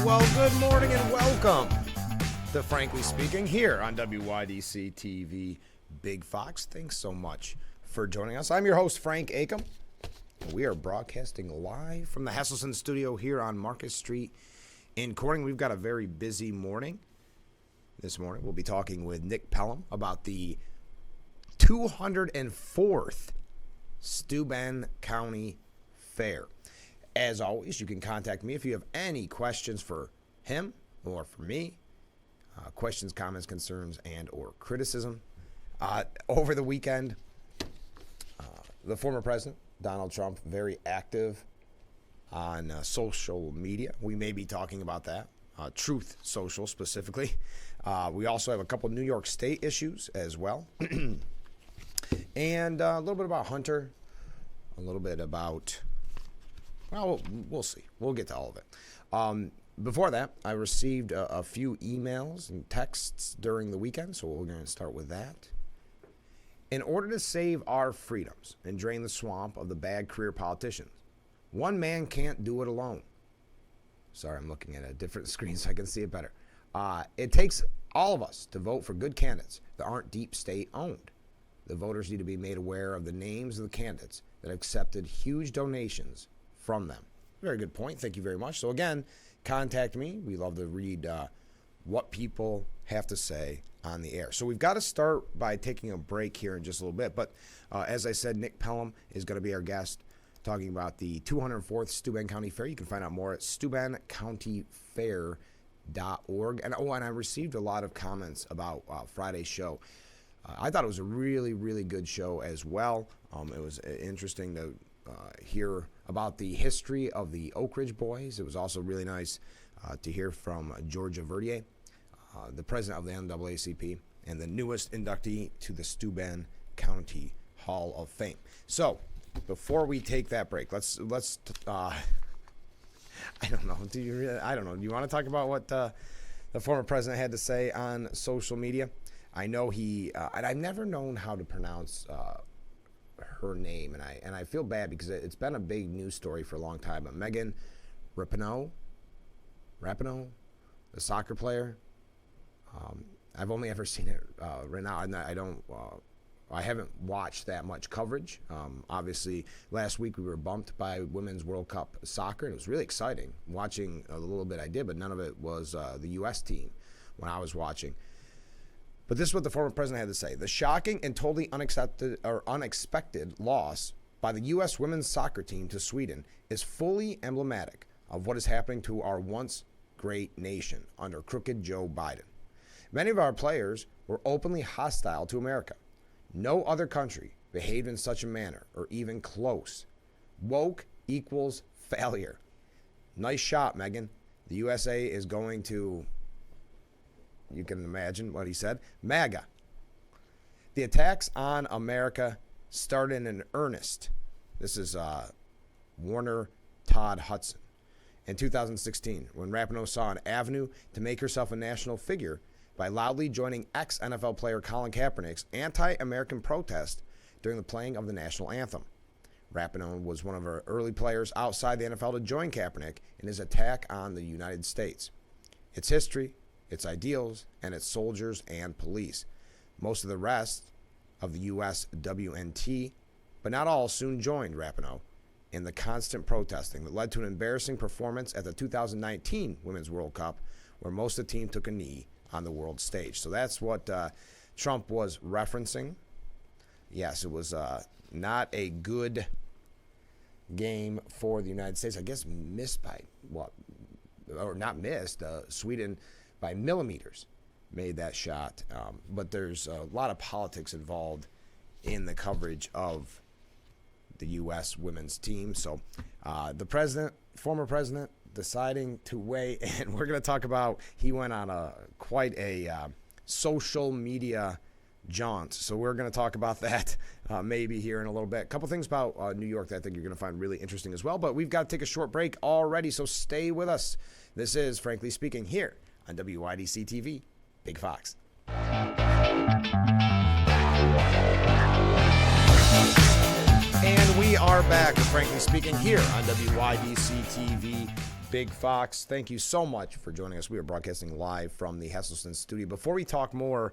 Well, good morning and welcome to Frankly Speaking here on WYDC TV Big Fox. Thanks so much for joining us. I'm your host, Frank Acom. We are broadcasting live from the Hesselson studio here on Marcus Street in Corning. We've got a very busy morning. This morning we'll be talking with Nick Pelham about the 204th Steuben County Fair. As always, you can contact me if you have any questions for him or for me, questions, comments, concerns, and or criticism. Over the weekend, the former president, Donald Trump, very active on social media. We may be talking about that, Truth Social specifically. We also have a couple New York State issues as well. And a little bit about Hunter, a little bit about... Well, we'll see. We'll get to all of it. Before that, I received a few emails and texts during the weekend, so we're going to start with that. In order to save our freedoms and drain the swamp of the bad career politicians, one man can't do it alone. Sorry, I'm looking at a different screen so I can see it better. It takes all of us to vote for good candidates that aren't deep state owned. The voters need to be made aware of the names of the candidates that accepted huge donations from them. Very good point. Thank you very much. So again, contact me. We love to read what people have to say on the air. So we've got to start by taking a break here in just a little bit. But as I said, Nick Pelham is going to be our guest talking about the 204th Steuben County Fair. You can find out more at SteubenCountyFair.org. And I received a lot of comments about Friday's show. I thought it was a really, really good show as well. It was interesting to hear about the history of the Oak Ridge Boys. It was also really nice to hear from Georgia Verdier, the president of the NAACP, and the newest inductee to the Steuben County Hall of Fame. So, before we take that break, let's I don't know. Do you want to talk about what the former president had to say on social media? I know and I've never known how to pronounce her name, and I feel bad because it's been a big news story for a long time. But Megan Rapinoe, the soccer player, I've only ever seen it right now, and I haven't watched that much coverage. Obviously, last week we were bumped by Women's World Cup soccer, and it was really exciting watching a little bit I did, but none of it was the U.S. team when I was watching. But this is what the former president had to say. The shocking and totally unexpected loss by the U.S. women's soccer team to Sweden is fully emblematic of what is happening to our once great nation under crooked Joe Biden. Many of our players were openly hostile to America. No other country behaved in such a manner or even close. Woke equals failure. Nice shot, Megan. The USA is going to... You can imagine what he said. MAGA. The attacks on America started in earnest. This is Warner Todd Hudson. In 2016, when Rapinoe saw an avenue to make herself a national figure by loudly joining ex-NFL player Colin Kaepernick's anti-American protest during the playing of the national anthem. Rapinoe was one of our early players outside the NFL to join Kaepernick in his attack on the United States. Its history, its ideals, and its soldiers and police. Most of the rest of the U.S. WNT, but not all, soon joined Rapinoe in the constant protesting that led to an embarrassing performance at the 2019 Women's World Cup, where most of the team took a knee on the world stage. So that's what Trump was referencing. Yes, it was not a good game for the United States. I guess missed by what? Or not missed. Sweden... by millimeters made that shot. But there's a lot of politics involved in the coverage of the U.S. women's team. So the former president, deciding to weigh in. We're going to talk about, he went on quite a social media jaunt. So we're going to talk about that maybe here in a little bit. A couple things about New York that I think you're going to find really interesting as well. But we've got to take a short break already, so stay with us. This is Frankly Speaking here on WYDC TV, Big Fox. And we are back, frankly speaking, here on WYDC TV, Big Fox, thank you so much for joining us. We are broadcasting live from the Heselson studio. Before we talk more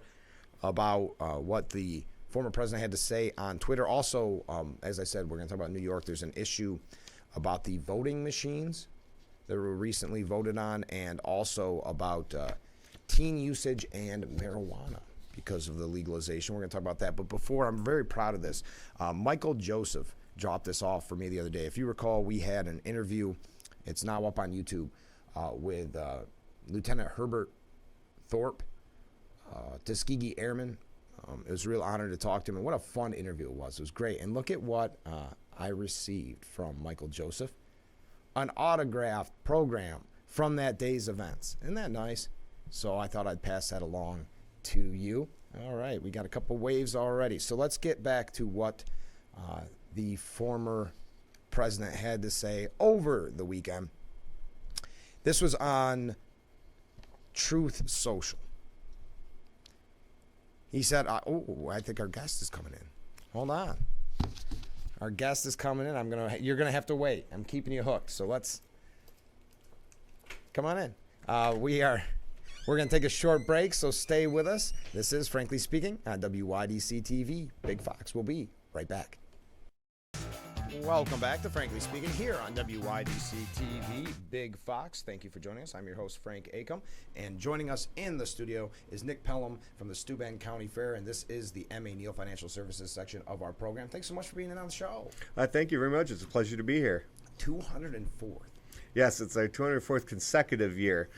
about what the former president had to say on Twitter, also, as I said, we're going to talk about New York. There's an issue about the voting machines that were recently voted on, and also about teen usage and marijuana because of the legalization. We're going to talk about that. But before, I'm very proud of this. Michael Joseph dropped this off for me the other day. If you recall, we had an interview, it's now up on YouTube, with Lieutenant Herbert Thorpe, Tuskegee Airman. It was a real honor to talk to him, and what a fun interview it was. It was great. And look at what I received from Michael Joseph. An autographed program from that day's events. Isn't that nice? So I thought I'd pass that along to you. All right, we got a couple waves already. So let's get back to what the former president had to say over the weekend. This was on Truth Social. He said, I think our guest is coming in. Hold on. Our guest is coming in. You're gonna have to wait. I'm keeping you hooked. So come on in. We're gonna take a short break, so stay with us. This is Frankly Speaking on WYDC TV. Big Fox will be right back. Welcome back to Frankly Speaking here on WYDC TV. Big Fox, thank you for joining us. I'm your host, Frank Acom, and joining us in the studio is Nick Pelham from the Steuben County Fair, and this is the M.A. Neal Financial Services section of our program. Thanks so much for being in on the show. Thank you very much. It's a pleasure to be here. 204th. Yes, it's our 204th consecutive year.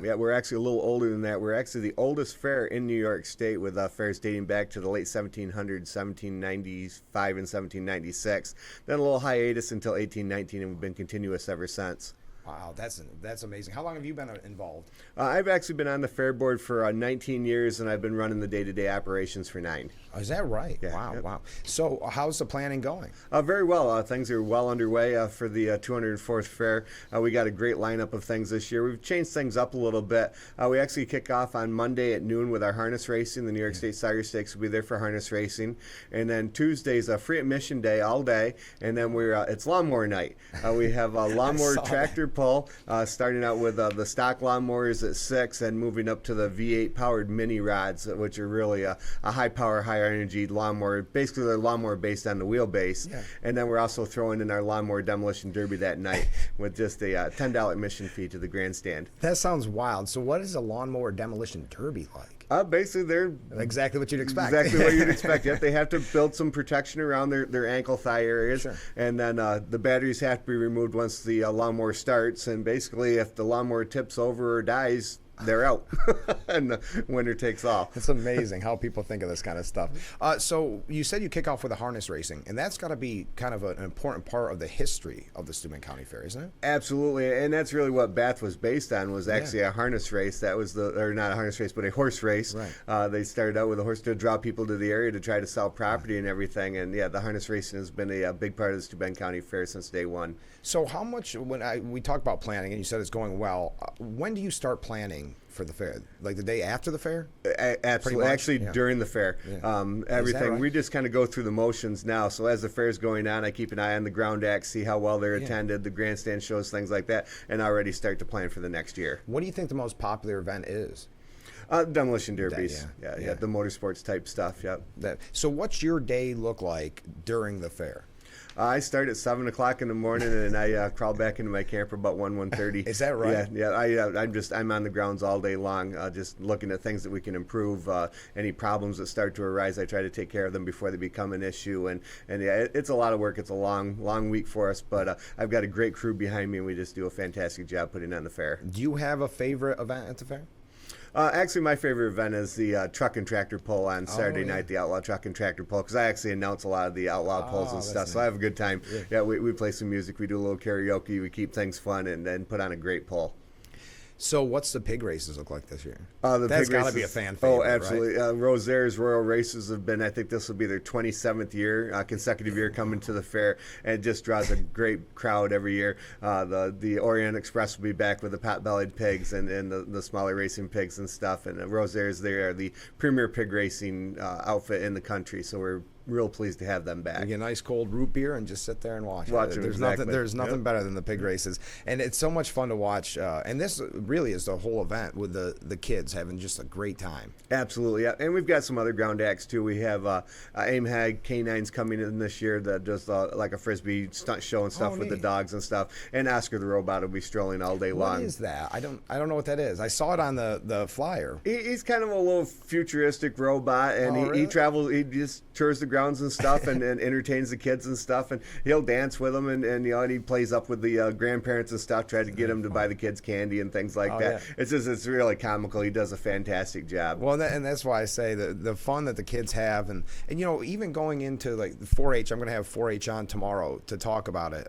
Yeah, we're actually a little older than that. We're actually the oldest fair in New York State, with fairs dating back to the late 1700s, 1795 and 1796. Then a little hiatus until 1819, and we've been continuous ever since. Wow, that's amazing. How long have you been involved? I've actually been on the fair board for 19 years, and I've been running the day-to-day operations for 9. Oh, is that right? Yeah, wow, yep. wow. So how's the planning going? Very well. Things are well underway for the 204th fair. We got a great lineup of things this year. We've changed things up a little bit. We actually kick off on Monday at noon with our harness racing. The New York State Sire Stakes will be there for harness racing. And then Tuesday's a free admission day all day. And then it's lawnmower night. We have a lawnmower tractor pull, starting out with the stock lawnmowers at 6 and moving up to the V8 powered mini rods, which are really a high power, high energy lawnmower. Basically, they're lawnmower based on the wheelbase. Yeah. And then we're also throwing in our lawnmower demolition derby that night with just a $10 admission fee to the grandstand. That sounds wild. So what is a lawnmower demolition derby like? Basically, they're exactly what you'd expect. Exactly what you'd expect. Yep, they have to build some protection around their ankle, thigh areas. Sure. And then the batteries have to be removed once the lawnmower starts. And basically, if the lawnmower tips over or dies, they're out, and the winner takes all. It's amazing how people think of this kind of stuff. So you said you kick off with a harness racing, and that's got to be kind of an important part of the history of the Steuben County Fair, isn't it? Absolutely, and that's really what Bath was based on, was actually a harness race. That was or not a harness race, but a horse race. Right. They started out with a horse to draw people to the area to try to sell property and everything, and the harness racing has been a big part of the Steuben County Fair since day one. So how much, we talk about planning, and you said it's going well, when do you start planning for the fair? Like the day after the fair? Absolutely. Actually, during the fair. Yeah. Everything. Right? We just kind of go through the motions now. So as the fair's going on, I keep an eye on the ground acts, see how well they're attended, the grandstand shows, things like that, and already start to plan for the next year. What do you think the most popular event is? Demolition derbies. Yeah, the motorsports type stuff. Yep. So what's your day look like during the fair? I start at 7 o'clock in the morning, and I crawl back into my camper about 1:30. Is that right? Yeah. I'm on the grounds all day long, just looking at things that we can improve. Any problems that start to arise, I try to take care of them before they become an issue. And it's a lot of work. It's a long week for us, but I've got a great crew behind me, and we just do a fantastic job putting on the fair. Do you have a favorite event at the fair? Actually, my favorite event is the truck and tractor pull on Saturday night, the Outlaw Truck and Tractor Pull, because I actually announce a lot of the Outlaw pulls and stuff, so I have a good time. Yeah, we play some music, we do a little karaoke, we keep things fun, and then put on a great pull. So what's the pig races look like this year? That's got to be a fan favorite. Oh, absolutely. Right? Rosaire's Royal Races have been, I think this will be their 27th year, consecutive year coming to the fair, and it just draws a great crowd every year. The Orient Express will be back with the pot-bellied pigs and the smaller racing pigs and stuff, and Rosaire's, they are the premier pig racing outfit in the country, so we're real pleased to have them back. You get a nice cold root beer and just sit there and watch Watch it. them, There's exactly. nothing. There's nothing Yep. better than the pig races, and it's so much fun to watch. And this really is the whole event with the kids having just a great time. Absolutely, yeah. And we've got some other ground acts too. We have AIM-HAG Canines coming in this year that does like a frisbee stunt show and stuff Oh, with the neat. dogs and stuff. And Oscar the robot will be strolling all day What long. is that? I don't know what that is. I saw it on the flyer. He's kind of a little futuristic robot, and Oh, he really? travels. He just tours the grounds and stuff, and entertains the kids and stuff. And he'll dance with them, and and he plays up with the grandparents and stuff, try to get them to buy the kids candy and things like Oh, that. yeah. It's really comical. He does a fantastic job. Well, and that's why I say the fun that the kids have, and even going into like the 4-H. I'm going to have 4-H on tomorrow to talk about it.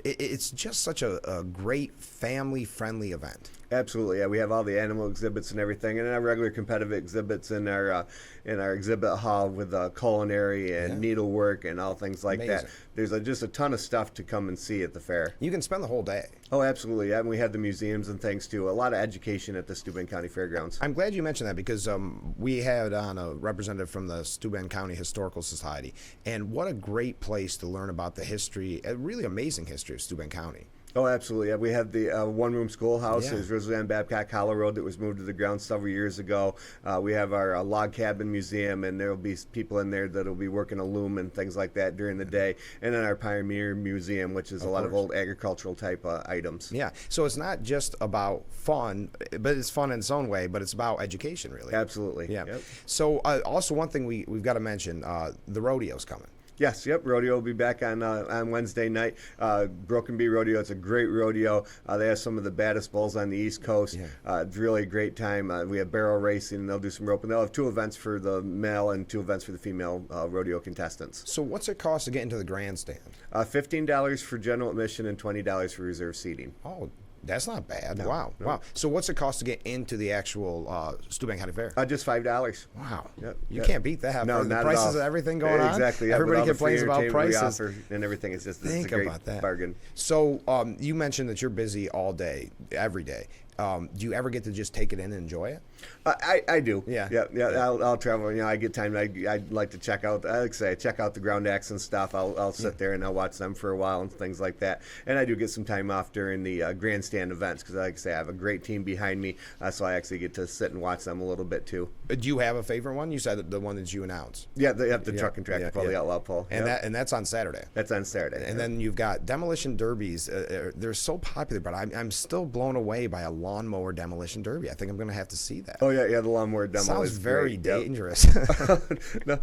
It's just such a great family friendly event. Absolutely, yeah. We have all the animal exhibits and everything, and our regular competitive exhibits in our exhibit hall with culinary and Yeah. needlework and all things like Amazing. that. There's just a ton of stuff to come and see at the fair. You can spend the whole day. Oh, absolutely, yeah. And we have the museums and things too. A lot of education at the Steuben County Fairgrounds. I'm glad you mentioned that because we had on a representative from the Steuben County Historical Society, and what a great place to learn about the history, a really amazing history of Steuben County. Oh, absolutely. Yeah, we have the one-room schoolhouse. Yeah. It was originally on Babcock Hollow Road that was moved to the ground several years ago. We have our log cabin museum, and there will be people in there that will be working a loom and things like that during the day. And then our Pioneer Museum, which is a lot of course. old agricultural type items. Yeah, so it's not just about fun, but it's fun in its own way, but it's about education, really. Absolutely. Yeah. Yep. So also one thing we've got to mention, the rodeo's coming. Yes, yep. Rodeo will be back on Wednesday night. Broken Bee Rodeo. It's a great rodeo. They have some of the baddest bulls on the East Coast. Yeah. It's really a great time. We have barrel racing, and they'll do some roping. They'll have 2 events for the male and 2 events for the female rodeo contestants. So what's it cost to get into the grandstand? $15 for general admission and $20 for reserve seating. Oh, that's not bad. No, Wow, no. wow. So what's it cost to get into the actual Steuben County Fair? Just $5. Wow. Yep, You yep. can't beat that. No, For the not prices at all. of everything going on. Exactly. Yeah, with Everybody all the complains free about entertainment we prices. offer and everything. It's just Think it's a great about that. bargain. So you mentioned that you're busy all day, every day. Do you ever get to just take it in and enjoy it? I do. Yeah. Yeah. I'll travel. I get time. I like to check out. I like to say, I check out the ground acts and stuff. I'll sit there and I'll watch them for a while and things like that. And I do get some time off during the grandstand events because, like I say, I have a great team behind me, so I actually get to sit and watch them a little bit too. Do you have a favorite one? You said the one that you announced. Yeah, they have the Yeah, truck and tractor yeah, pull, yeah. the outlaw pull, And Yep. that's on Saturday. That's on Saturday. And Yep. then you've got demolition derbies. They're so popular, but I'm still blown away by a lawnmower demolition derby. I think I'm going to have to see that. Oh yeah, the lawnmower demo Sounds is very great. Yep. dangerous. No,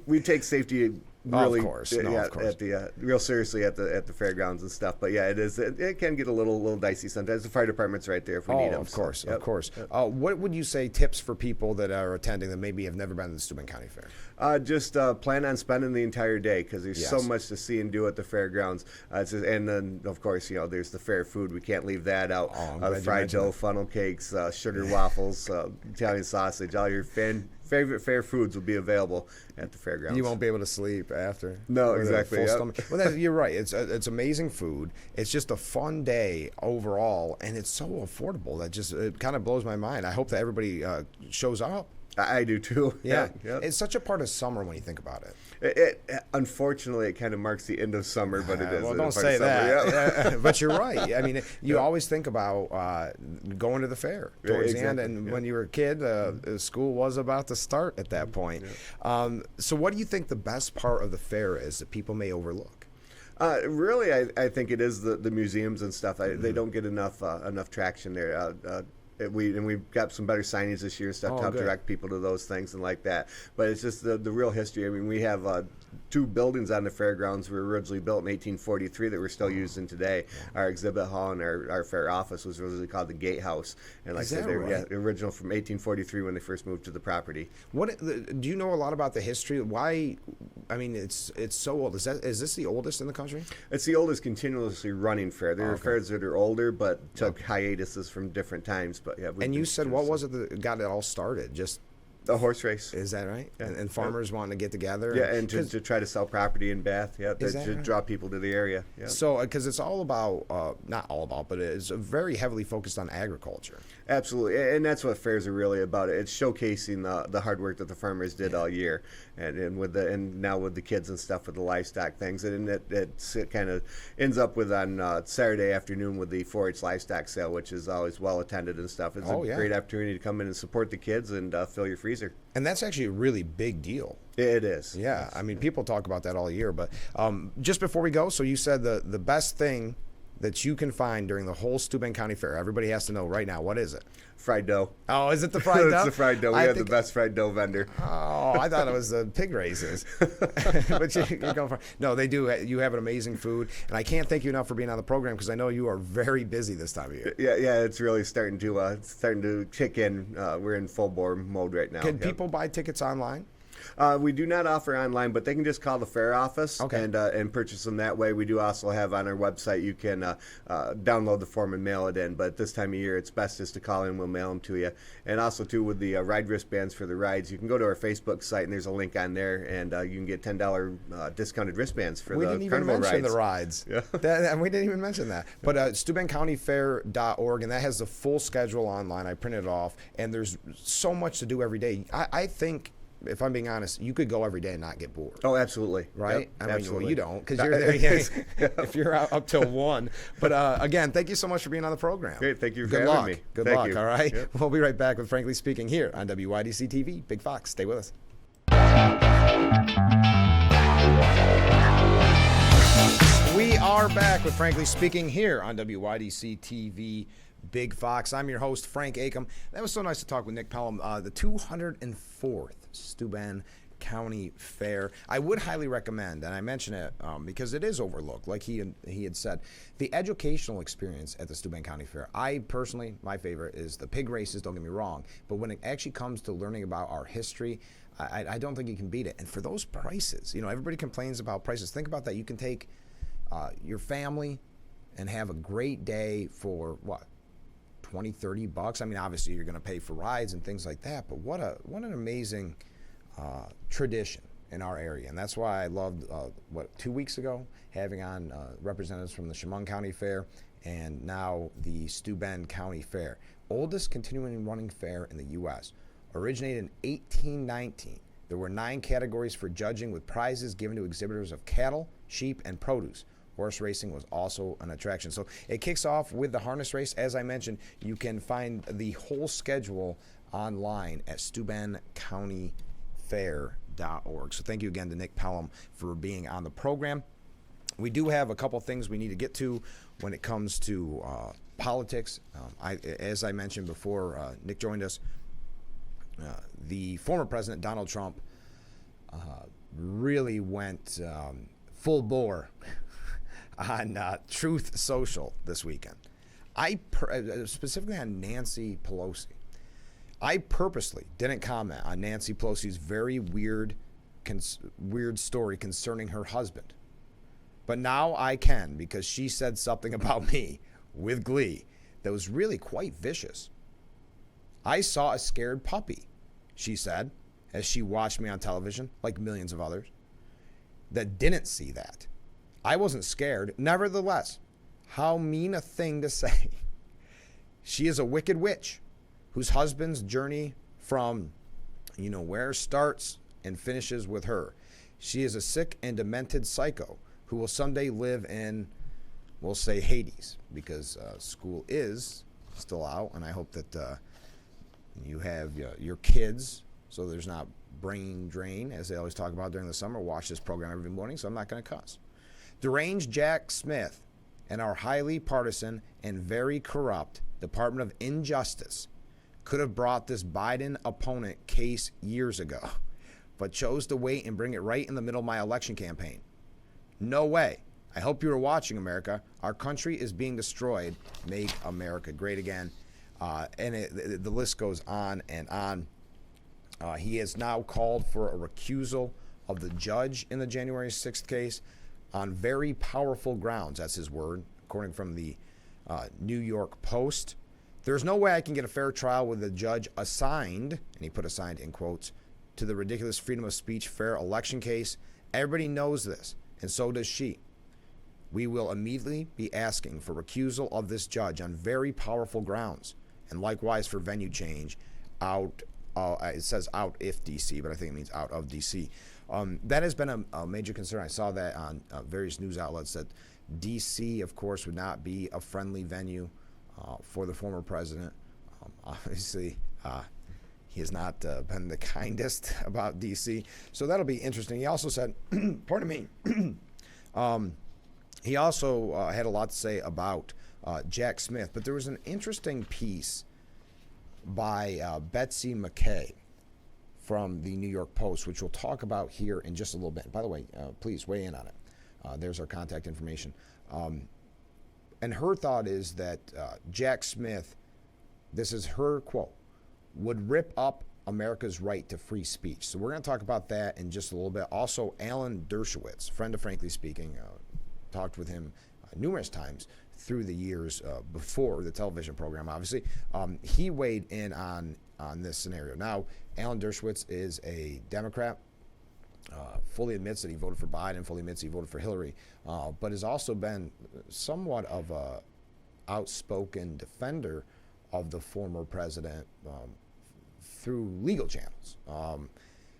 we take safety really, Of course. No, of course. at the real seriously at the fairgrounds and stuff. But yeah, it can get a little dicey sometimes. The fire department's right there if we need them. Of course, so, yep. of course. What would you say tips for people that are attending that maybe have never been to the Steuben County Fair? Just plan on spending the entire day because there's so Yes. much to see and do at the fairgrounds. And then, of course, there's the fair food. We can't leave that out. Oh, I'm The glad you fried mentioned dough, that. funnel cakes, sugar waffles, Italian sausage. All your favorite fair foods will be available at the fairgrounds. You won't be able to sleep after. No, with a exactly, full yep. stomach. Well, you're right. It's amazing food. It's just a fun day overall, and it's so affordable that it kind of blows my mind. I hope that everybody shows up. I do too. Yeah, yeah. it's such a part of summer when you think about it. Unfortunately, it kind of marks the end of summer, but it is. Well, a don't part of say summer, that. yeah. But you're right. I mean, you always think about going to the fair Yeah, towards the end, exactly, and yeah. when you were a kid, school was about to start at that point. So, what do you think the best part of the fair is that people may overlook? Really, I think it is the museums and stuff. They Mm-hmm. don't get enough traction there. We've got some better signings this year and stuff Oh, to help good. direct people to those things and like that. But it's just the real history. I mean, we have 2 buildings on the fairgrounds were originally built in 1843 that we're still using today. Our exhibit hall and our fair office was originally called the Gatehouse. And like Is I said, that they right? yeah, original from 1843 when they first moved to the property. Do you know a lot about the history? Why? I mean, it's so old. Is this the oldest in the country? It's the oldest continuously running fair. There are Okay. fairs that are older, but took hiatuses from different times. But yeah, And you said what was it that got it all started? Just The horse race. Is that right? Yeah. And farmers wanting to get together. Yeah, and to try to sell property in Bath. Yeah, Is to that right? draw people to the area. Yeah. So, because it's all about, not all about, but it's very heavily focused on agriculture. Absolutely, and that's what fairs are really about. It's showcasing the hard work that the farmers did all year, and now with the kids and stuff with the livestock things, and it kind of ends up with on Saturday afternoon with the 4-H livestock sale, which is always well attended and stuff. It's a great opportunity to come in and support the kids and fill your freezer. And that's actually a really big deal. It is. Yeah, I mean, people talk about that all year. But just before we go, so you said the best thing that you can find during the whole Steuben County Fair, everybody has to know right now, what is it? Fried dough. Oh, is it the fried dough? It's the fried dough. We have the best fried dough vendor. Oh, I thought it was the pig races. But you're going for no. They do. You have an amazing food, and I can't thank you enough for being on the program because I know you are very busy this time of year. Yeah. It's really starting to kick in. We're in full bore mode right now. Can people buy tickets online? We do not offer online, but they can just call the fair office and purchase them that way. We do also have on our website, you can download the form and mail it in, but this time of year it's best just to call in, we'll mail them to you. And also too with the ride wristbands for the rides, you can go to our Facebook site and there's a link on there, and you can get $10 discounted wristbands for the carnival rides. We didn't even mention the rides. Yeah. And we didn't even mention that. But SteubenCountyFair.org, and that has the full schedule online. I printed it off, and there's so much to do every day. I think, if I'm being honest, you could go every day and not get bored. Oh, absolutely. Right? Yep, I mean, absolutely. well, you don't, because you're there. If you're out up till 1. But again, thank you so much for being on the program. Great. Thank you for Good having luck. me. Good Thank luck. you. All right. Yep. We'll be right back with Frankly Speaking here on WYDC TV. Big Fox. Stay with us. We are back with Frankly Speaking here on WYDC TV. Big Fox. I'm your host, Frank Acom. That was so nice to talk with Nick Pelham. The 204th Steuben County Fair. I would highly recommend, and I mention it because it is overlooked, like he had said, the educational experience at the Steuben County Fair. I personally, my favorite is the pig races, don't get me wrong, but when it actually comes to learning about our history, I don't think you can beat it. And for those prices, everybody complains about prices. Think about that. You can take your family and have a great day for what? $20-$30. I mean, obviously you're going to pay for rides and things like that, but what an amazing tradition in our area. And that's why I loved 2 weeks ago having on representatives from the Chemung County Fair and now the Steuben County Fair, oldest continuing running fair in the U.S. Originated in 1819. There were 9 categories for judging, with prizes given to exhibitors of cattle, sheep, and produce. Horse racing was also an attraction. So it kicks off with the harness race. As I mentioned, you can find the whole schedule online at SteubenCountyFair.org. So thank you again to Nick Pelham for being on the program. We do have a couple things we need to get to when it comes to politics. As I mentioned before, Nick joined us. The former president, Donald Trump, really went full bore on Truth Social this weekend. Specifically on Nancy Pelosi. I purposely didn't comment on Nancy Pelosi's very weird story concerning her husband. But now I can, because she said something about me with glee that was really quite vicious. I saw a scared puppy, she said, as she watched me on television, like millions of others, that didn't see that. I wasn't scared. Nevertheless, how mean a thing to say. She is a wicked witch whose husband's journey from, where starts and finishes with her. She is a sick and demented psycho who will someday live in, we'll say, Hades, because school is still out, and I hope that you have your kids, so there's not brain drain, as they always talk about during the summer. Watch this program every morning, so I'm not going to cuss. Deranged Jack Smith and our highly partisan and very corrupt Department of Injustice could have brought this Biden opponent case years ago, but chose to wait and bring it right in the middle of my election campaign. No way. I hope you are watching, America. Our country is being destroyed. Make America great again. And the list goes on and on. He has now called for a recusal of the judge in the January 6th case on very powerful grounds. That's his word, according from the New York Post. There's no way I can get a fair trial with a judge assigned, and he put assigned in quotes, to the ridiculous freedom of speech fair election case. Everybody knows this, and so does she. We will immediately be asking for recusal of this judge on very powerful grounds, and likewise for venue change out. It says out if D.C., but I think it means out of D.C. That has been a major concern. I saw that on various news outlets that D.C., of course, would not be a friendly venue for the former president. Obviously, he has not been the kindest about D.C., so that'll be interesting. He also said, pardon me, he also had a lot to say about Jack Smith, but there was an interesting piece by Betsy McKay from the New York Post, which we'll talk about here in just a little bit. By the way, please weigh in on it. There's our contact information. And her thought is that Jack Smith, this is her quote, would rip up America's right to free speech. So we're going to talk about that in just a little bit. Also, Alan Dershowitz, friend of Frankly Speaking, talked with him numerous times through the years before the television program, obviously. He weighed in on this scenario. Now, Alan Dershowitz is a Democrat, fully admits that he voted for Biden, fully admits he voted for Hillary, but has also been somewhat of a outspoken defender of the former president through legal channels.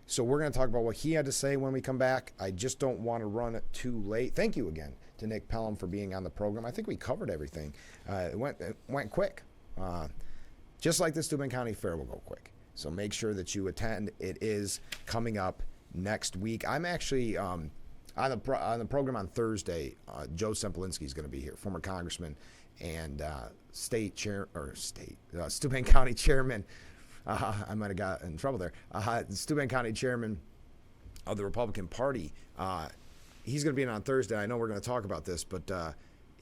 So we're going to talk about what he had to say when we come back. I just don't want to run it too late. Thank you again to Nick Pelham for being on the program. I think we covered everything. It went quick. Just like the Steuben County Fair will go quick. So make sure that you attend. It is coming up next week. I'm actually on the program on Thursday. Joe Sempolinski is going to be here, former congressman and Steuben County chairman. I might have got in trouble there. Steuben County chairman of the Republican Party. He's going to be in on Thursday. I know we're going to talk about this, but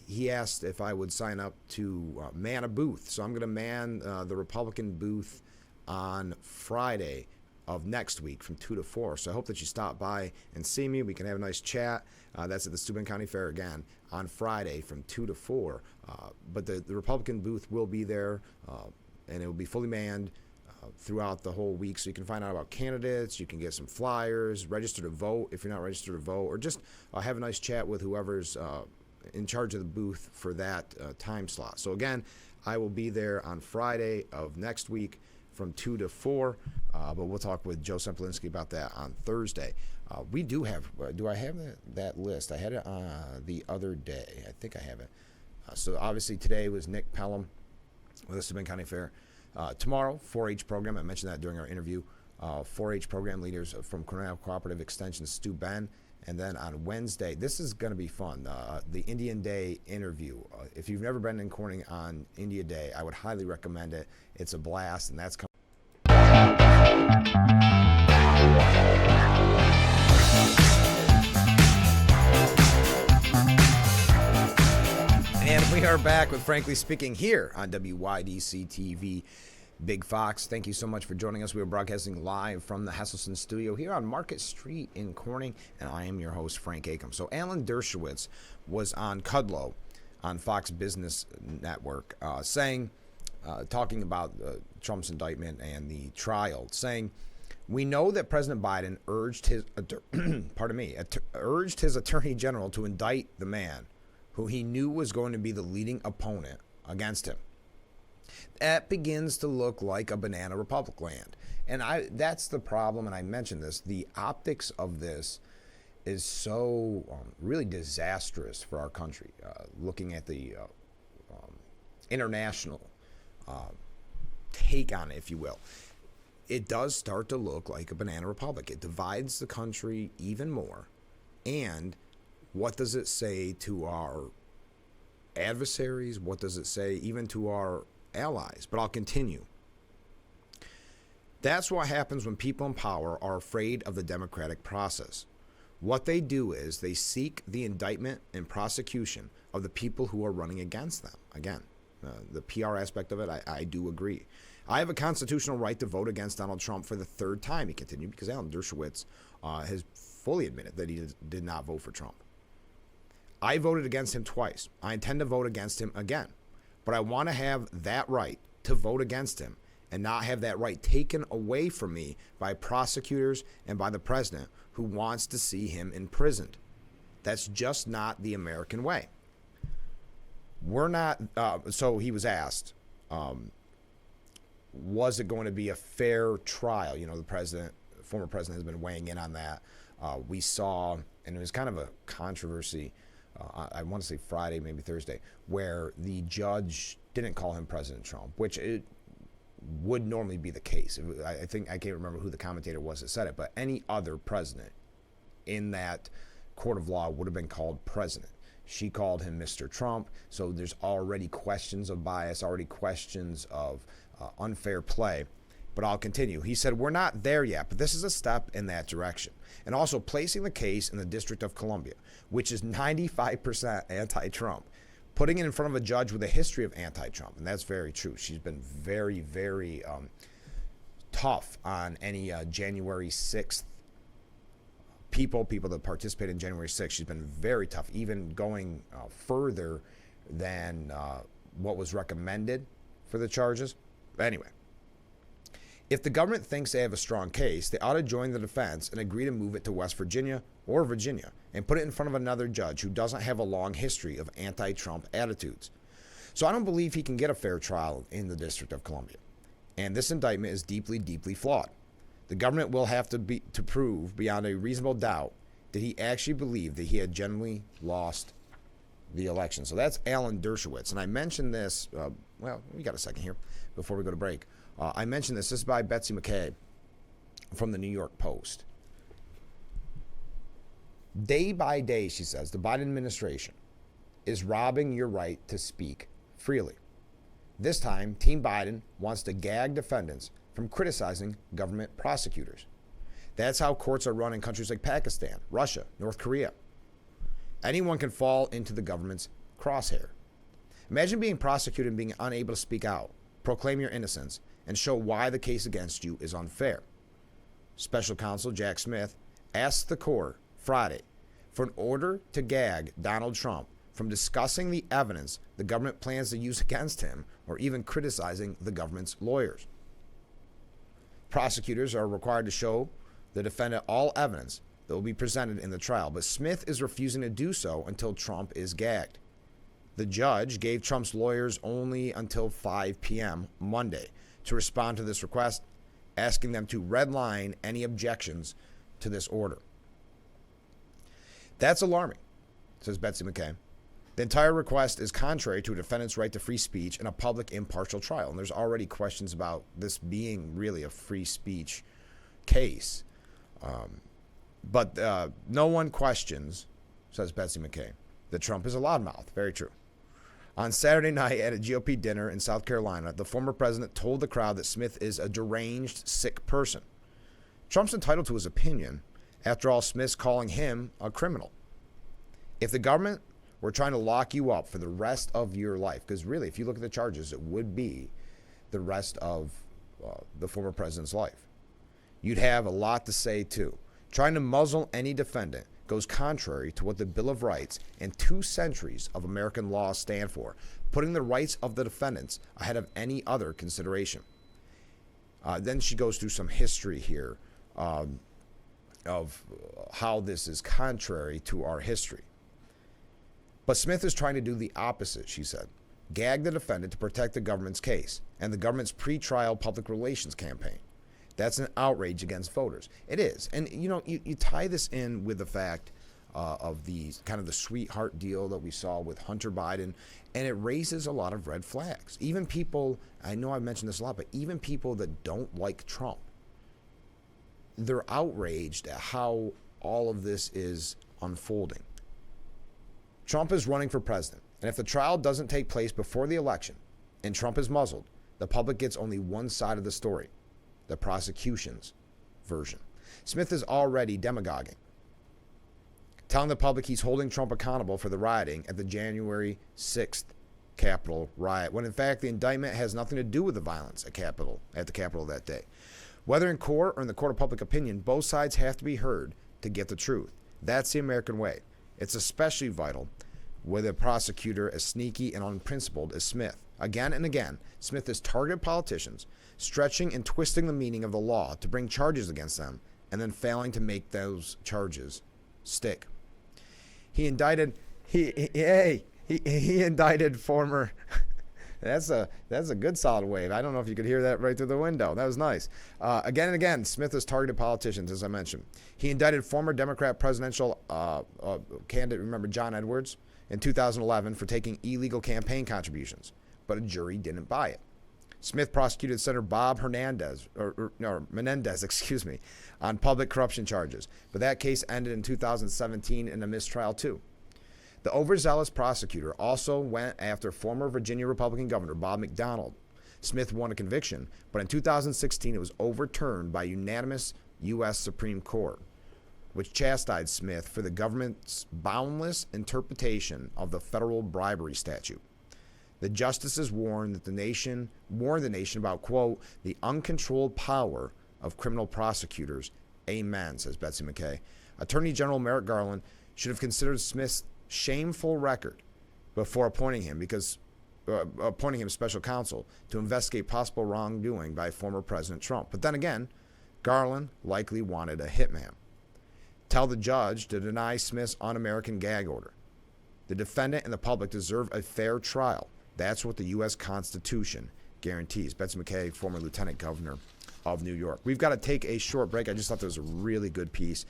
he asked if I would sign up to man a booth. So I'm going to man the Republican booth on Friday of next week from 2 to 4. So I hope that you stop by and see me. We can have a nice chat. That's at the Steuben County Fair again on Friday from 2 to 4. But the Republican booth will be there, and it will be fully manned throughout the whole week. So you can find out about candidates, you can get some flyers, register to vote if you're not registered to vote, or just have a nice chat with whoever's in charge of the booth for that time slot. So again, I will be there on Friday of next week from 2 to 4, but we'll talk with Joe Sempolinski about that on Thursday. We do have, do I have that list? I had it the other day. I think I have it. So obviously today was Nick Pelham with the Steuben County Fair. Tomorrow, 4-H program, I mentioned that during our interview, 4-H program leaders from Cornell Cooperative Extension, Steuben. And then on Wednesday, this is going to be fun, the Indian Day interview. If you've never been in Corning on India Day, I would highly recommend it. It's a blast, and that's coming. And we are back with Frankly Speaking here on WYDC TV. Big Fox, thank you so much for joining us. We are broadcasting live from the Hesselson studio here on Market Street in Corning, and I am your host, Frank Acom. So Alan Dershowitz was on Kudlow on Fox Business Network talking about Trump's indictment and the trial, saying, "We know that President Biden urged his urged his attorney general to indict the man who he knew was going to be the leading opponent against him. That begins to look like a banana republic land." And that's the problem, and I mentioned this. The optics of this is so really disastrous for our country, looking at the international take on it, if you will. It does start to look like a banana republic. It divides the country even more. And what does it say to our adversaries? What does it say even to our allies? But I'll continue. That's what happens when people in power are afraid of the democratic process. What they do is they seek the indictment and prosecution of the people who are running against them. Again, the PR aspect of it, I do agree. I have a constitutional right to vote against Donald Trump for the third time, he continued, because Alan Dershowitz has fully admitted that he did not vote for Trump. I voted against him twice. I intend to vote against him again. But I want to have that right to vote against him and not have that right taken away from me by prosecutors and by the president who wants to see him imprisoned. That's just not the American way. We're not, so he was asked, was it going to be a fair trial? You know, the former president has been weighing in on that. We saw, and it was kind of a controversy, I want to say Friday, maybe Thursday, where the judge didn't call him President Trump, which it would normally be the case. I think, I can't remember who the commentator was that said it, but any other president in that court of law would have been called president. She called him Mr. Trump, so there's already questions of bias, already questions of unfair play. But I'll continue. He said, we're not there yet, but this is a step in that direction. And also placing the case in the District of Columbia, which is 95% anti-Trump, putting it in front of a judge with a history of anti-Trump. And that's very true. She's been very, very tough on any January 6th people that participate in January 6th. She's been very tough, even going further than what was recommended for the charges. But anyway, if the government thinks they have a strong case, they ought to join the defense and agree to move it to West Virginia or Virginia and put it in front of another judge who doesn't have a long history of anti-Trump attitudes. So I don't believe he can get a fair trial in the District of Columbia. And this indictment is deeply, deeply flawed. The government will have to prove beyond a reasonable doubt that he actually believed that he had genuinely lost the election. So that's Alan Dershowitz. And I mentioned this, well, we got a second here before we go to break. I mentioned this. This is by Betsy McKay from the New York Post. Day by day, she says, the Biden administration is robbing your right to speak freely. This time, Team Biden wants to gag defendants from criticizing government prosecutors. That's how courts are run in countries like Pakistan, Russia, North Korea. Anyone can fall into the government's crosshair. Imagine being prosecuted and being unable to speak out, proclaim your innocence, and show why the case against you is unfair. Special counsel Jack Smith asked the court Friday for an order to gag Donald Trump from discussing the evidence the government plans to use against him or even criticizing the government's lawyers. Prosecutors are required to show the defendant all evidence that will be presented in the trial, but Smith is refusing to do so until Trump is gagged. The judge gave Trump's lawyers only until 5 p.m. Monday to respond to this request, asking them to redline any objections to this order. That's alarming, says Betsy McKay. The entire request is contrary to a defendant's right to free speech and a public impartial trial. And there's already questions about this being really a free speech case. But no one questions, says Betsy McKay, that Trump is a loudmouth. Very true. On Saturday night at a GOP dinner in South Carolina, the former president told the crowd that Smith is a deranged, sick person. Trump's entitled to his opinion. After all, Smith's calling him a criminal. If the government were trying to lock you up for the rest of your life, because really, if you look at the charges, it would be the rest of the former president's life, you'd have a lot to say too. Trying to muzzle any defendant goes contrary to what the Bill of Rights and 2 centuries of American law stand for, putting the rights of the defendants ahead of any other consideration. Then she goes through some history here of how this is contrary to our history. But Smith is trying to do the opposite, she said. Gag the defendant to protect the government's case and the government's pre-trial public relations campaign. That's an outrage against voters. It is. And, you know, you tie this in with the fact of the kind of the sweetheart deal that we saw with Hunter Biden, and it raises a lot of red flags. Even people, I know I've mentioned this a lot, but even people that don't like Trump, they're outraged at how all of this is unfolding. Trump is running for president, and if the trial doesn't take place before the election and Trump is muzzled, the public gets only one side of the story, the prosecution's version. Smith is already demagoguing, telling the public he's holding Trump accountable for the rioting at the January 6th Capitol riot, when in fact the indictment has nothing to do with the violence at the Capitol that day. Whether in court or in the court of public opinion, both sides have to be heard to get the truth. That's the American way. It's especially vital with a prosecutor as sneaky and unprincipled as Smith. Again and again, Smith has targeted politicians, stretching and twisting the meaning of the law to bring charges against them, and then failing to make those charges stick. He indicted former That's a good solid wave. I don't know if you could hear that right through the window. That was nice. Again and again, Smith has targeted politicians, as I mentioned. He indicted former Democrat presidential candidate, remember John Edwards, in 2011 for taking illegal campaign contributions, but a jury didn't buy it. Smith prosecuted Senator Bob Menendez, on public corruption charges, but that case ended in 2017 in a mistrial too. The overzealous prosecutor also went after former Virginia Republican Governor Bob McDonnell. Smith won a conviction, but in 2016 it was overturned by unanimous U.S. Supreme Court, which chastised Smith for the government's boundless interpretation of the federal bribery statute. The justices warned the nation about, quote, the uncontrolled power of criminal prosecutors. Amen, says Betsy McKay. Attorney General Merrick Garland should have considered Smith's shameful record before appointing him special counsel to investigate possible wrongdoing by former President Trump. But then again, Garland likely wanted a hitman. Tell the judge to deny Smith's un-American gag order. The defendant and the public deserve a fair trial. That's what the U.S. Constitution guarantees. Betsy McKay, former lieutenant governor of New York. We've got to take a short break. I just thought that was a really good piece.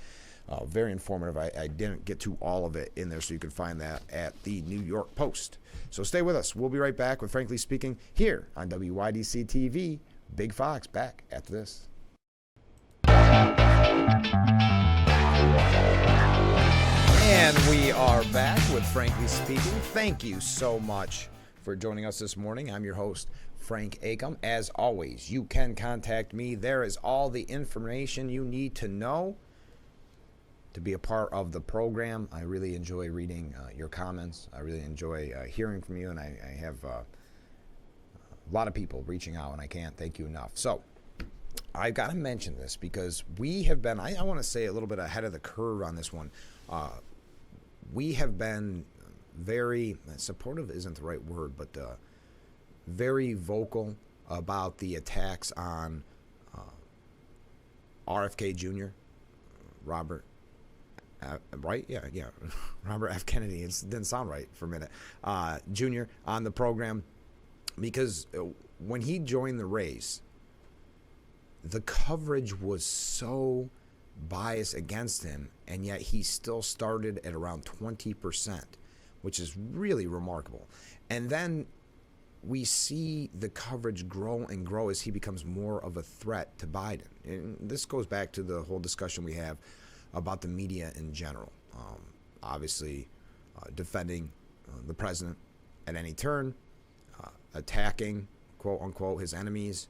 Very informative. I didn't get to all of it in there, so you can find that at the New York Post. So stay with us. We'll be right back with Frankly Speaking here on WYDC TV. Big Fox back after this. And we are back with Frankly Speaking. Thank you so much for joining us this morning. I'm your host, Frank Acom. As always, you can contact me. There is all the information you need to know to be a part of the program. I really enjoy reading your comments. I really enjoy hearing from you, and I have a lot of people reaching out, and I can't thank you enough. So I've got to mention this because we have been, I want to say a little bit ahead of the curve on this one. We have been very, supportive isn't the right word, but very vocal about the attacks on RFK Jr., Robert right? Yeah. Robert F. Kennedy. It didn't sound right for a minute. Jr. on the program, because when he joined the race, the coverage was so biased against him, and yet he still started at around 20%, which is really remarkable. And then we see the coverage grow and grow as he becomes more of a threat to Biden. And this goes back to the whole discussion we have about the media in general. Obviously, defending the president at any turn, attacking, quote unquote, his enemies.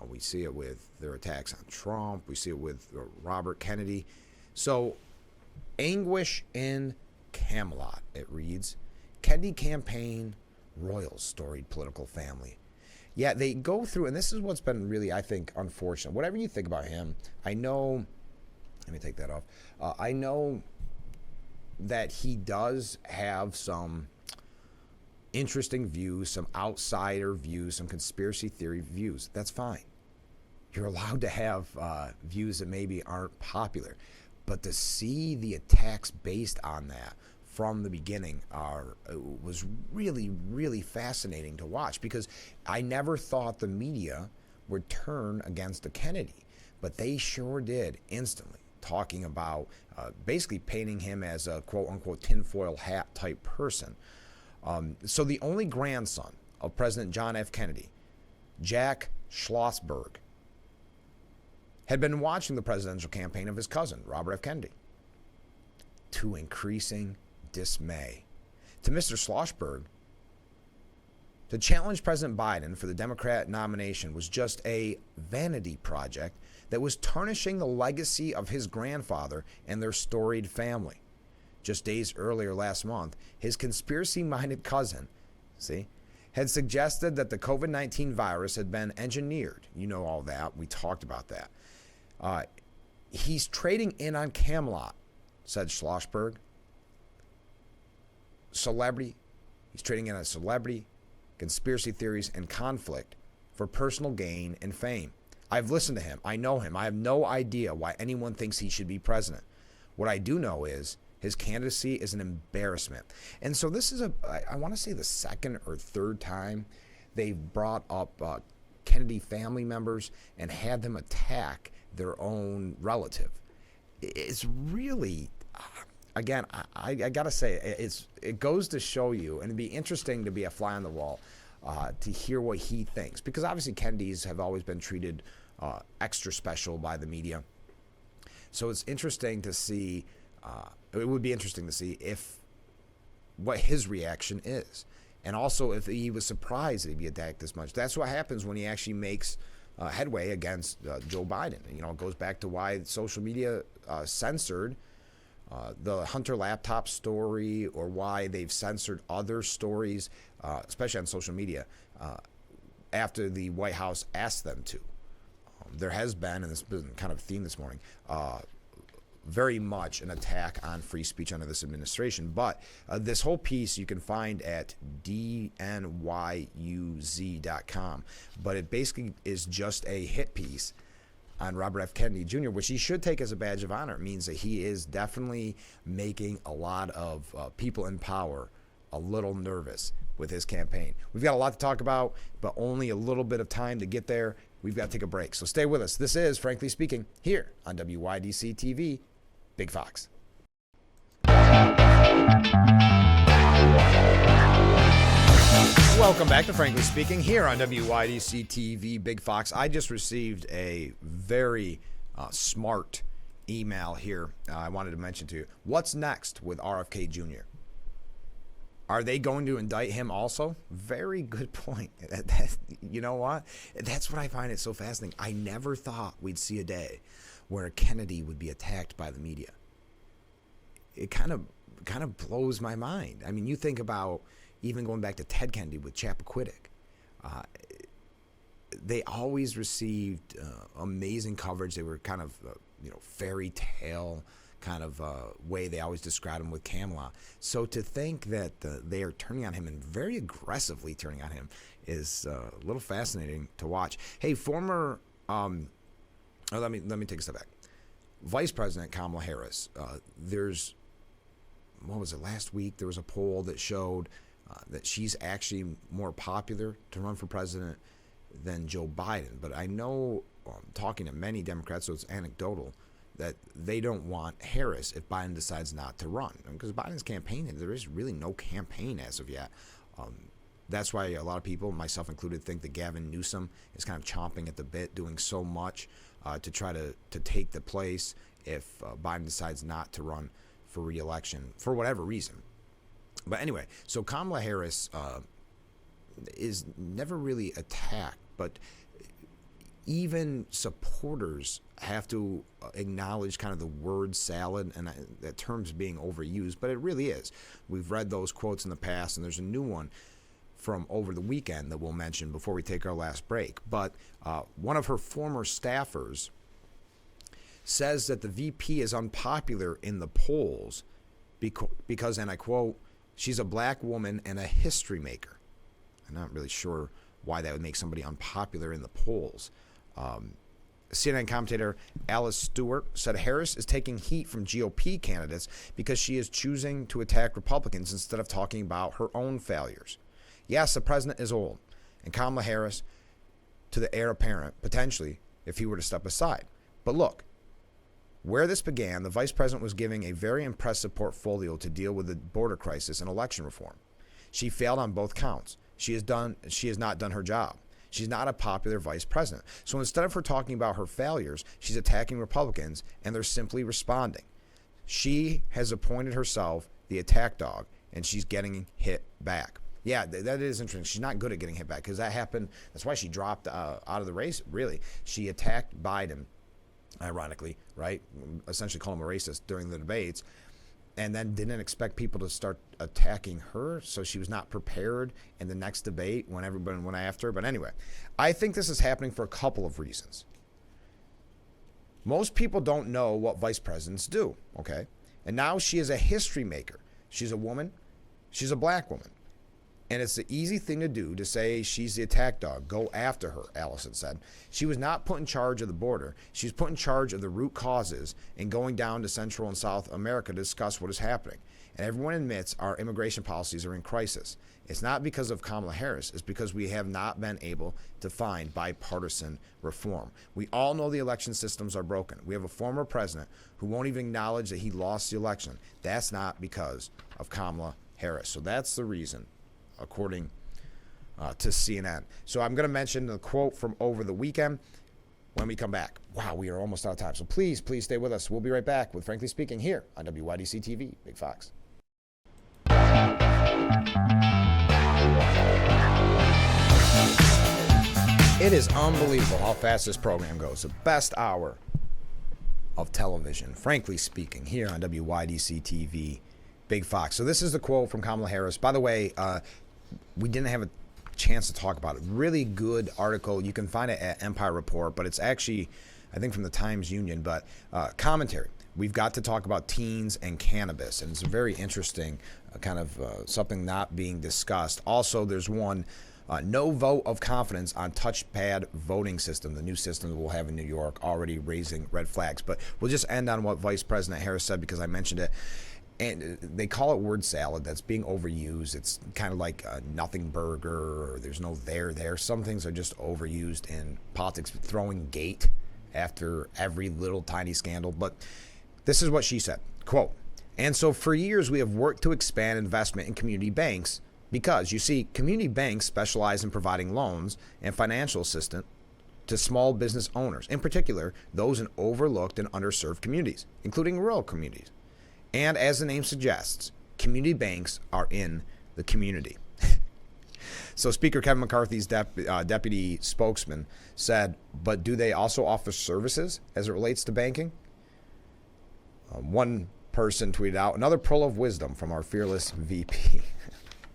We see it with their attacks on Trump. We see it with Robert Kennedy. So, anguish in Camelot, it reads. Kennedy campaign, royals, storied political family. Yeah, they go through, and this is what's been really, I think, unfortunate. Whatever you think about him, I know, let me take that off. I know that he does have some interesting views, some outsider views, some conspiracy theory views. That's fine. You're allowed to have views that maybe aren't popular. But to see the attacks based on that from the beginning was really, really fascinating to watch, because I never thought the media would turn against the Kennedy, but they sure did instantly, talking about basically painting him as a quote-unquote tinfoil hat type person. So the only grandson of President John F. Kennedy, Jack Schlossberg, had been watching the presidential campaign of his cousin, Robert F. Kennedy, to increasing dismay. To Mr. Schlossberg, to challenge President Biden for the Democrat nomination was just a vanity project that was tarnishing the legacy of his grandfather and their storied family. Just days earlier last month, his conspiracy-minded cousin, had suggested that the COVID-19 virus had been engineered. You know all that. We talked about that. He's trading in on Camelot, said Schlossberg. Celebrity He's trading in a celebrity, conspiracy theories, and conflict for personal gain and fame. I've listened to him. I know him. I have no idea why anyone thinks he should be president. What I do know is his candidacy is an embarrassment. And so this is I want to say the second or third time they've brought up Kennedy family members and had them attack their own relative. It's really, again, I got to say, it goes to show you, and it'd be interesting to be a fly on the wall to hear what he thinks. Because obviously Kennedys have always been treated extra special by the media. So it's interesting to see, it would be interesting to see what his reaction is. And also if he was surprised that he'd be attacked this much. That's what happens when he actually makes headway against Joe Biden. You know, it goes back to why social media censored the Hunter laptop story, or why they've censored other stories, especially on social media, after the White House asked them to. There has been, and this has been kind of a theme this morning, very much an attack on free speech under this administration. But this whole piece you can find at dnyuz.com. But it basically is just a hit piece on Robert F. Kennedy Jr., which he should take as a badge of honor. It means that he is definitely making a lot of people in power a little nervous with his campaign. We've got a lot to talk about, but only a little bit of time to get there. We've got to take a break. So stay with us. This is Frankly Speaking here on WYDC TV, Big Fox. Welcome back to Frankly Speaking here on WYDC TV, Big Fox. I just received a very smart email here I wanted to mention to you. What's next with RFK Jr.? Are they going to indict him also? Very good point. You know what? That's what I find it so fascinating. I never thought we'd see a day where a Kennedy would be attacked by the media. It kind of blows my mind. I mean, you think about even going back to Ted Kennedy with Chappaquiddick. They always received amazing coverage. They were kind of, fairy tale kind of way they always described him with Camelot. So to think that they are turning on him, and very aggressively turning on him, is a little fascinating to watch. Hey, former, let me take a step back. Vice President Kamala Harris, last week there was a poll that showed that she's actually more popular to run for president than Joe Biden. But I know, talking to many Democrats, so it's anecdotal, that they don't want Harris if Biden decides not to run. Because Biden's campaign, there is really no campaign as of yet. That's why a lot of people, myself included, think that Gavin Newsom is kind of chomping at the bit, doing so much to try to take the place if Biden decides not to run for re-election for whatever reason. But anyway, so Kamala Harris is never really attacked, but even supporters have to acknowledge kind of the word salad, and that term's being overused, but it really is. We've read those quotes in the past, and there's a new one from over the weekend that we'll mention before we take our last break. But one of her former staffers says that the VP is unpopular in the polls because, and I quote, she's a black woman and a history maker. I'm not really sure why that would make somebody unpopular in the polls. CNN commentator Alice Stewart said Harris is taking heat from GOP candidates because she is choosing to attack Republicans instead of talking about her own failures. Yes, the president is old, and Kamala Harris to the heir apparent, potentially, if he were to step aside. But look, where this began, the vice president was giving a very impressive portfolio to deal with the border crisis and election reform. She failed on both counts. She has not done her job. She's not a popular vice president. So instead of her talking about her failures, she's attacking Republicans, and they're simply responding. She has appointed herself the attack dog, and she's getting hit back. Yeah, that is interesting. She's not good at getting hit back, because that happened. That's why she dropped out of the race, really. She attacked Biden, ironically, right? Essentially called him a racist during the debates, and then didn't expect people to start attacking her, so she was not prepared in the next debate when everybody went after her. But anyway, I think this is happening for a couple of reasons. Most people don't know what vice presidents do, okay? And now she is a history maker. She's a woman. She's a black woman. And it's the easy thing to do to say she's the attack dog. Go after her, Allison said. She was not put in charge of the border. She was put in charge of the root causes and going down to Central and South America to discuss what is happening. And everyone admits our immigration policies are in crisis. It's not because of Kamala Harris. It's because we have not been able to find bipartisan reform. We all know the election systems are broken. We have a former president who won't even acknowledge that he lost the election. That's not because of Kamala Harris. So that's the reason, according to CNN. So I'm going to mention the quote from over the weekend when we come back. Wow, we are almost out of time. So please stay with us. We'll be right back with Frankly Speaking here on WYDC TV, Big Fox. It is unbelievable how fast this program goes. The best hour of television, Frankly Speaking, here on WYDC TV, Big Fox. So this is the quote from Kamala Harris. By the way, we didn't have a chance to talk about it. Really good article. You can find it at Empire Report, but it's actually, I think, from the Times-Union. But commentary. We've got to talk about teens and cannabis, and it's a very interesting kind of something not being discussed. Also, there's one, no vote of confidence on touchpad voting system, the new system that we'll have in New York, already raising red flags. But we'll just end on what Vice President Harris said because I mentioned it. And they call it word salad. That's being overused. It's kind of like a nothing burger, or there's no there. Some things are just overused in politics, throwing gate after every little tiny scandal. But this is what she said, quote, "And so for years we have worked to expand investment in community banks because, you see, community banks specialize in providing loans and financial assistance to small business owners, in particular those in overlooked and underserved communities, including rural communities. And as the name suggests, community banks are in the community." So Speaker Kevin McCarthy's deputy spokesman said, "But do they also offer services as it relates to banking?" One person tweeted out, "Another pearl of wisdom from our fearless VP."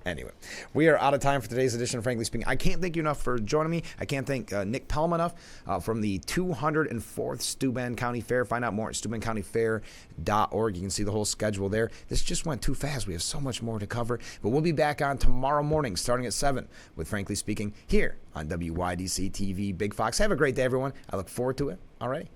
Anyway, we are out of time for today's edition of Frankly Speaking. I can't thank you enough for joining me. I can't thank Nick Pelham enough from the 204th Steuben County Fair. Find out more at SteubenCountyFair.org. You can see the whole schedule there. This just went too fast. We have so much more to cover. But we'll be back on tomorrow morning starting at 7 with Frankly Speaking here on WYDC TV Big Fox. Have a great day, everyone. I look forward to it. All right.